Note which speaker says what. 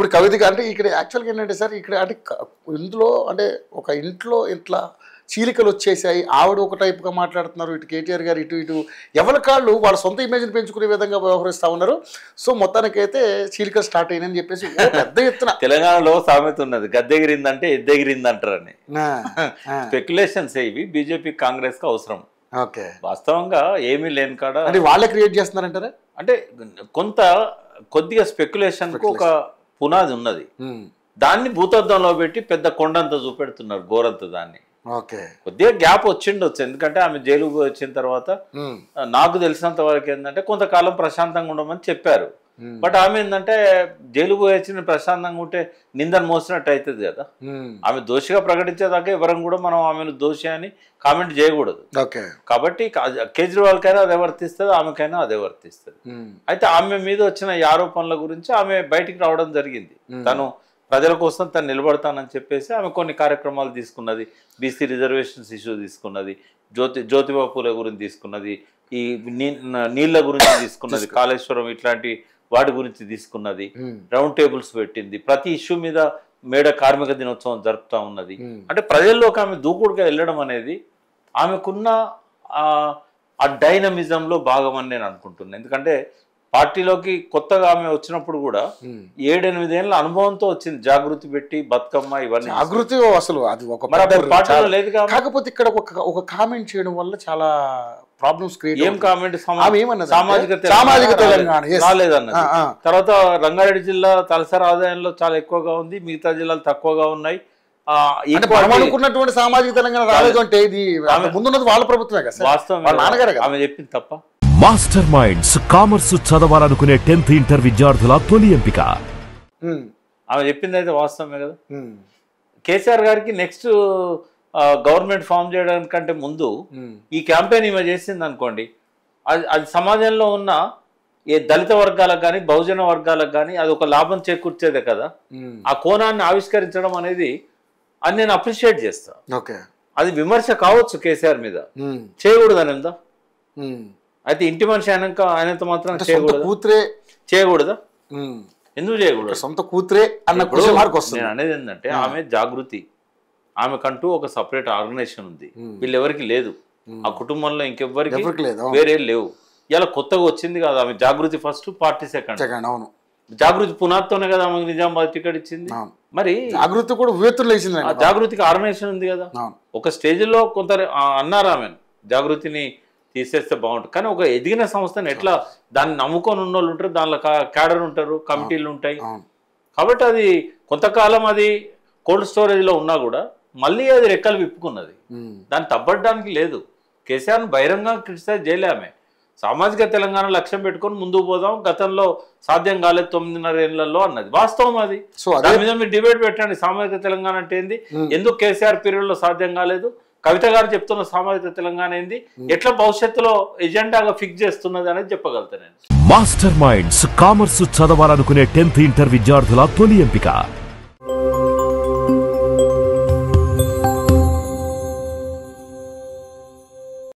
Speaker 1: ఇప్పుడు కవితకి అంటే ఇక్కడ యాక్చువల్గా ఏంటంటే సార్ ఇక్కడ అంటే ఇందులో అంటే ఒక ఇంట్లో ఇట్లా చీలికలు వచ్చేసాయి, ఆవిడ ఒక టైప్గా మాట్లాడుతున్నారు, ఇటు కేటీఆర్ గారు ఇటు ఎవరి కాళ్ళు వాళ్ళ సొంత ఇమేజ్ని పెంచుకునే విధంగా వ్యవహరిస్తూ ఉన్నారు. సో మొత్తానికైతే చీలికలు స్టార్ట్ అయినాయని చెప్పేసి పెద్ద ఎత్తున
Speaker 2: తెలంగాణలో సామెత ఉన్నది, గద్దెగిరిందంటే ఎద్దెగిరింది అంటారని. స్పెక్యులేషన్స్ ఇవి బీజేపీ కాంగ్రెస్ కి అవసరం.
Speaker 1: ఓకే,
Speaker 2: వాస్తవంగా ఏమీ లేని కాడ
Speaker 1: అంటే వాళ్ళే క్రియేట్ చేస్తున్నారంటారా?
Speaker 2: అంటే కొద్దిగా స్పెక్యులేషన్ కు ఒక పునాది ఉన్నది, దాన్ని భూతద్దంలో పెట్టి పెద్ద కొండంత చూపెడుతున్నారు, గోరంత దాన్ని. కొద్దిగా గ్యాప్ వచ్చిండొచ్చు, ఎందుకంటే ఆమె జైలు వచ్చిన తర్వాత నాకు తెలిసినంత వరకు ఏంటంటే కొంతకాలం ప్రశాంతంగా ఉండమని చెప్పారు. బట్ ఆమె ఏంటంటే జైలు వచ్చిన ప్రశాంతంగా ఉంటే నిందను మోసినట్టు అవుతుంది కదా. ఆమె దోషిగా ప్రకటించేదాకా ఎవరం కూడా మనం ఆమెను దోషి అని కామెంట్ చేయకూడదు. కాబట్టి కేజ్రీవాల్కైనా అదే వర్తిస్తుంది, ఆమెకైనా అదే వర్తిస్తుంది. అయితే ఆమె మీద వచ్చిన ఈ ఆరోపణల గురించి ఆమె బయటికి రావడం జరిగింది. తను ప్రజల కోసం తను నిలబడతానని చెప్పేసి ఆమె కొన్ని కార్యక్రమాలు తీసుకున్నది. బీసీ రిజర్వేషన్స్ ఇష్యూ తీసుకున్నది, జ్యోతిబా పూలే గురించి తీసుకున్నది, ఈ నీళ్ళ గురించి తీసుకున్నది, కాళేశ్వరం ఇట్లాంటి వాటి గురించి తీసుకున్నది, రౌండ్ టేబుల్స్ పెట్టింది, ప్రతి ఇష్యూ మీద మేడ కార్మిక దినోత్సవం జరుపుతా ఉన్నది. అంటే ప్రజల్లోకి ఆమె దూకుడుగా వెళ్ళడం అనేది ఆమెకున్న ఆ డైనమిజంలో భాగమని నేను అనుకుంటున్నాను. ఎందుకంటే పార్టీలోకి కొత్తగా ఆమె వచ్చినప్పుడు కూడా 7-8 ఏళ్ళ అనుభవంతో వచ్చింది, జాగృతి పెట్టి బతుకమ్మ ఇవన్నీ.
Speaker 1: జాగృతి అసలు అది ఒక
Speaker 2: పార్టీలో లేదు.
Speaker 1: కాకపోతే ఇక్కడ ఒక కామెంట్ చేయడం వల్ల చాలా ప్రాబ్లమ్స్ క్రియేట్.
Speaker 2: ఏం కామెంట్?
Speaker 1: సామాజిక తెలంగాణ
Speaker 2: రాలేదన్నది. తర్వాత రంగారెడ్డి జిల్లా తలసరి ఆదాయంలో చాలా ఎక్కువగా ఉంది, మిగతా జిల్లాలు తక్కువగా ఉన్నాయి.
Speaker 1: అనుకున్నటువంటి సామాజిక తెలంగాణ రాలేదు అంటే ఇది ముందున్నది వాళ్ళ ప్రభుత్వమే కదా.
Speaker 2: వాస్తవం ఆమె చెప్పింది తప్ప.
Speaker 3: మాస్టర్ మైండ్స్ కామర్స్ చదవాలనుకునే 10th ఇంటర్ విద్యార్థుల తొలి ఎంపిక.
Speaker 2: ఆమె చెప్పింది అయితే వాస్తవమే కదా. కేసీఆర్ గారికి నెక్స్ట్ గవర్నమెంట్ ఫామ్ చేయడానికంటే ముందు ఈ క్యాంపెయిన్ ఈమె చేసింది అనుకోండి, అది సమాజంలో ఉన్న ఏ దళిత వర్గాలకు కానీ బహుజన వర్గాలకు కానీ అది ఒక లాభం చేకూర్చేదే కదా. ఆ కోణాన్ని ఆవిష్కరించడం అనేది అది నేను అప్రిషియేట్ చేస్తా. అది విమర్శ కావచ్చు కేసీఆర్ మీద, చేయకూడదు అని ఉందా? అయితే ఇంటి మనిషి ఆయనంత మాత్రం చేయకూడదా? ఎందుకు చేయకూడదు?
Speaker 1: సొంత కూతురే అన్న క్వశ్చన్ మార్క్ వస్తుంది.
Speaker 2: నేను అనేది ఏంటంటే ఆమె జాగృతి, ఆమెకంటూ ఒక సపరేట్ ఆర్గనైజేషన్ ఉంది, వీళ్ళెవరికి లేదు. ఆ కుటుంబంలో ఇంకెవ్వరికి వేరే లేవు. ఇలా కొత్తగా వచ్చింది కదా ఆమె. జాగృతి ఫస్ట్, పార్టీ సెకండ్.
Speaker 1: అవును,
Speaker 2: జాగృతి పునాదితోనే కదా ఆమెకు నిజామాబాద్ టికెట్ ఇచ్చింది. మరి
Speaker 1: జాగృతి కూడా వేసింది.
Speaker 2: జాగృతికి ఆర్గనైజేషన్ ఉంది కదా. ఒక స్టేజ్ లో కొంత అన్నారు ఆమె జాగృతిని తీసేస్తే బాగుంటుంది, కానీ ఒక ఎదిగిన సంస్థను ఎట్లా దాన్ని నమ్ముకొని ఉన్న వాళ్ళు ఉంటారు, దానిలో క్యాడర్ ఉంటారు, కమిటీలు ఉంటాయి. కాబట్టి అది కొంతకాలం అది కోల్డ్ స్టోరేజ్ లో ఉన్నా కూడా మళ్ళీ అది రెక్కలు విప్పుకున్నది, దాన్ని తప్పడానికి లేదు. కేసీఆర్ను బహిరంగ క్రిటిసైజ్ చేయలే ఆమె. సామాజిక తెలంగాణ లక్ష్యం పెట్టుకొని ముందుకు పోదాం, గతంలో సాధ్యం కాలేదు 9.5 ఏళ్లలో అన్నది వాస్తవం. అది దాని మీద మీరు డిబేట్ పెట్టండి. సామాజిక తెలంగాణ అంటే ఏంది, ఎందుకు కేసీఆర్ పీరియడ్ లో సాధ్యం కాలేదు, కవిత గారు చెప్తున్న సామాజిక తెలంగాణ ఏంది, ఎట్లా భవిష్యత్తులో ఎజెండాగా ఫిక్స్ చేస్తున్నది అనేది చెప్పగలుగుతాను నేను.
Speaker 3: మాస్టర్ మైండ్స్ కామర్స్ చదవాలనుకునే 10th ఇంటర్ విద్యార్థుల తొలి ఎంపిక.